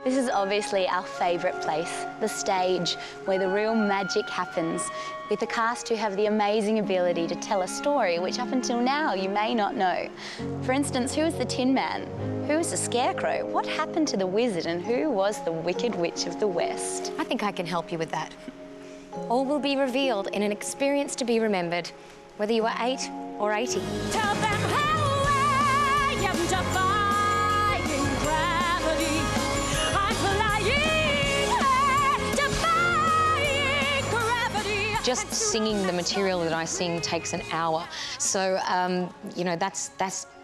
This is obviously our favourite place, the stage, where the real magic happens, with a cast who have the amazing ability to tell a story which up until now you may not know. For instance, who is the Tin Man? Who is the Scarecrow? What happened to the Wizard? And who was the Wicked Witch of the West? I think I can help you with that. All will be revealed in an experience to be remembered, whether you are 8 or 80. Tell them how I am defying gravity. I'm flying, defying gravity. Just singing the material that I sing takes an hour. So, you know, that's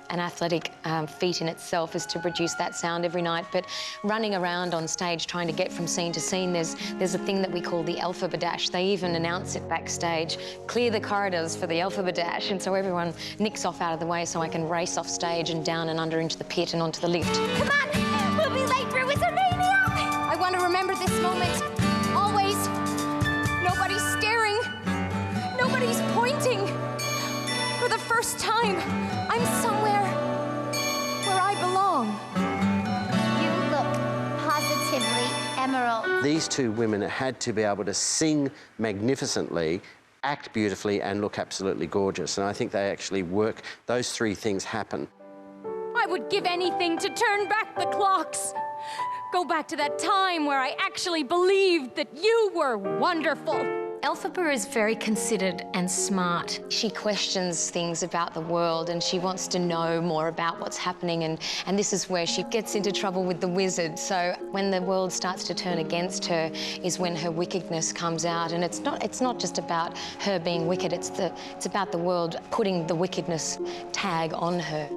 an athletic feat in itself, is to produce that sound every night. But running around on stage trying to get from scene to scene, there's a thing that we call the alphabadash. They even announce it backstage, clear the corridors for the alphabadash, and so everyone nicks off out of the way so I can race off stage and down and under into the pit and onto the lift. Come on, we'll be late for Wizardmania. I want to remember this moment, always. Nobody's staring, nobody's pointing. For the first time, I'm somewhere where I belong. You look positively emerald. These two women had to be able to sing magnificently, act beautifully and look absolutely gorgeous. And I think they actually work, those three things happen. I would give anything to turn back the clocks. Go back to that time where I actually believed that you were wonderful. Elphaba is very considered and smart. She questions things about the world and she wants to know more about what's happening, and this is where she gets into trouble with the Wizard. So when the world starts to turn against her is when her wickedness comes out, and it's not just about her being wicked, it's about the world putting the wickedness tag on her.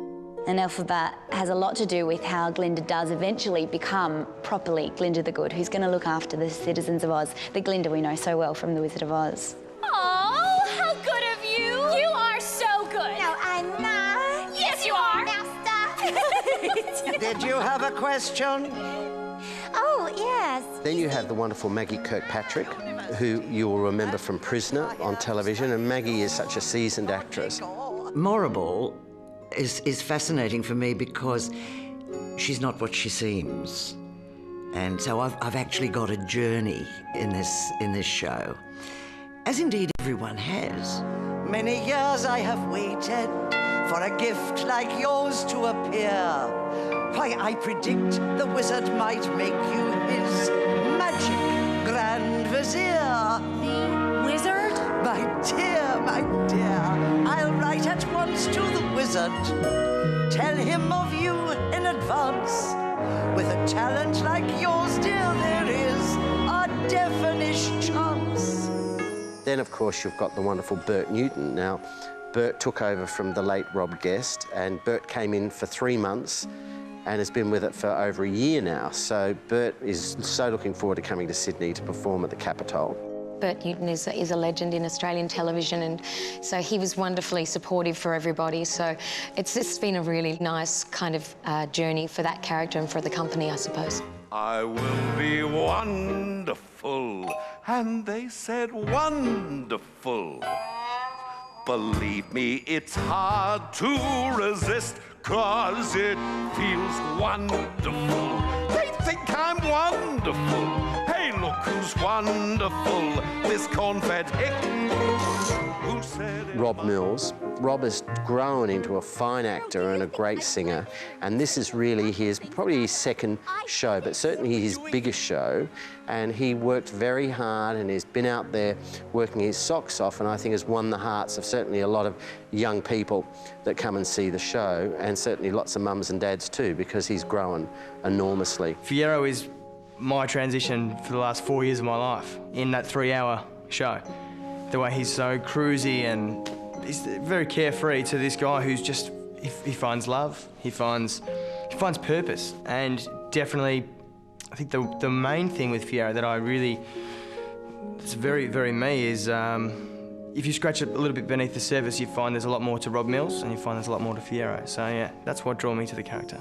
And Elphaba has a lot to do with how Glinda does eventually become properly Glinda the Good, who's going to look after the citizens of Oz, the Glinda we know so well from The Wizard of Oz. Oh, how good of you! You are so good. No, I'm not. Yes, you are. Now stop. Did you have a question? Oh, yes. Then you have the wonderful Maggie Kirkpatrick, who you will remember from Prisoner on television, and Maggie is such a seasoned actress. Morrible is fascinating for me because she's not what she seems. And so I've actually got a journey in this show, as indeed everyone has. Many years I have waited for a gift like yours to appear. Why, I predict the wizard might make you his magic Grand Vizier. The wizard? My dear, I'll write at once to the wizard. Tell him of you in advance. With a talent like yours, dear, there is a definite chance. Then, of course, you've got the wonderful Bert Newton. Now, Bert took over from the late Rob Guest, and Bert came in for 3 months and has been with it for over a year now. So Bert is so looking forward to coming to Sydney to perform at the Capitol. Bert Newton is a legend in Australian television, and so he was wonderfully supportive for everybody. So it's been a really nice kind of journey for that character and for the company, I suppose. I will be wonderful, and they said wonderful. Believe me, it's hard to resist, 'cause it feels wonderful. They think I'm wonderful. Hey, look who's wonderful, this corn-fed hick. Who said it? Rob Mills. Rob has grown into a fine actor and a great singer, and this is really probably his second show, but certainly his biggest show. And he worked very hard and he's been out there working his socks off, and I think has won the hearts of certainly a lot of young people that come and see the show, and certainly lots of mums and dads too, because he's grown enormously. Fiyero is my transition for the last 4 years of my life in that 3-hour show. The way he's so cruisy and he's very carefree to this guy who's just, he finds love, he finds purpose. And definitely, I think the main thing with Fiyero that I really, it's very, very me, is if you scratch it a little bit beneath the surface, you find there's a lot more to Rob Mills and you find there's a lot more to Fiyero. So yeah, that's what drew me to the character.